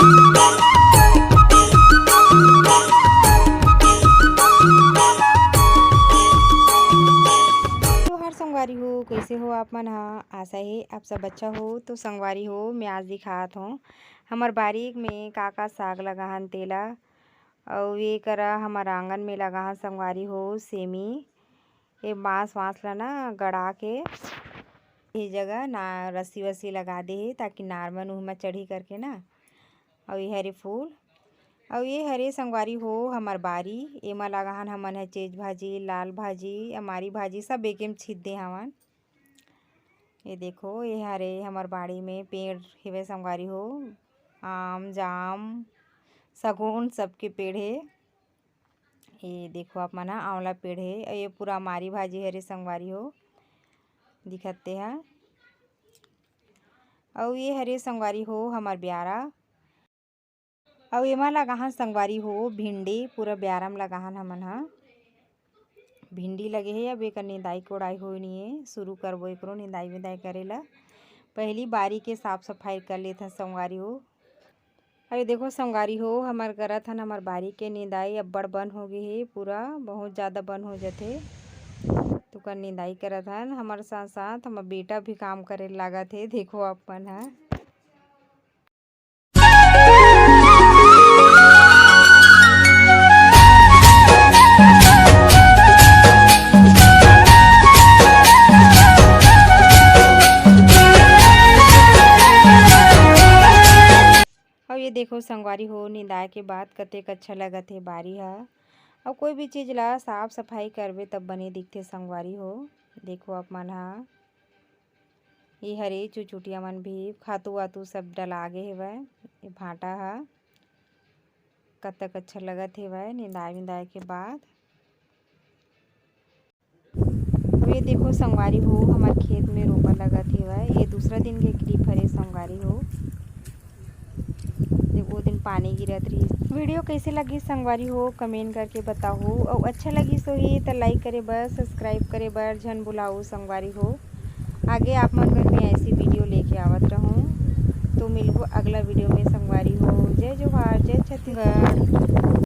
हर संगवारी हो, कैसे हो आप मन ह? आशा है आप सब अच्छा हो। तो संगवारी हो, मैं आज दिखात हूँ हमर बारी में का साग लगाहन तेला। और ये करा हमार आंगन में लगाहन संगवारी हो सेमी। ये बांस वांस ला ना गड़ा के ये जगह ना रस्सी वस्सी लगा दे हे ताकि नार मन उहमा चढ़ी करके ना। और ये हरे फूल और ये हरे संगवारी हो हमार बारी एमा लगाहन हमन है चेज भाजी, लाल भाजी, अमारी भाजी सब एके में छीट दे हवन। ये देखो ये हरे हमार बाड़ी में पेड़ हेवे संगवारी हो, आम जाम सगुन सबके पेड़ है। ये देखो आप मना आंवला पेड़ है और ये पूरा अमारी भाजी हरे संगवारी हो दिखते है। और ये हरे संगवारी हो हमार ब्यारा और एमा लगाहन संगवारी हो भिंडी पूरा ब्यारा में लगाहन हमन ह। भिंडी लगे है अब एक निंदाई कोड़ाई होई नहीं है, शुरू करबो एकरो निंदाई विदाई करेला। पहली बारी के साफ सफाई कर लेथन संगवारी हो। अरे देखो संगवारी हो हमार करत हन हमार बारी के निंदाई अब्बड़ बन हो गए है, पूरा बहुत ज़्यादा बन हो जाथे तो कर निंदाई करत हन। हमार साथ साथ हमार बेटा भी काम करे लागत है, देखो अपन है। और ये देखो संगवारी हो निंदाए के बाद कतेक अच्छा लगत है बारी ह। और कोई भी चीज़ ला साफ सफाई करबे तब बने दिखते संगवारी हो। देखो आप मन ह ये हरे चुचुटिया मन भी खातू वातू सब डलागे हेवय। ये भाटा ह कतक अच्छा लगत हेवय निंदाए विंदाए के बाद। और ये देखो संगवारी हो हमार खेत में रोपा लगत हेवय, ये दूसरा दिन के क्लिप हरे संगवारी हो। वो दिन पानी गिरत रही। वीडियो कैसे लगी संगवारी हो कमेंट करके बताओ। और अच्छा लगी तो ही तो लाइक करे बर सब्सक्राइब करे बर झन बुलाओ संगवारी हो। आगे आप मन बर मैं ऐसी वीडियो लेके आवत रहूँ। तो मिलबो अगला वीडियो में संगवारी हो। जय जोहार, जय छत्तीसगढ़।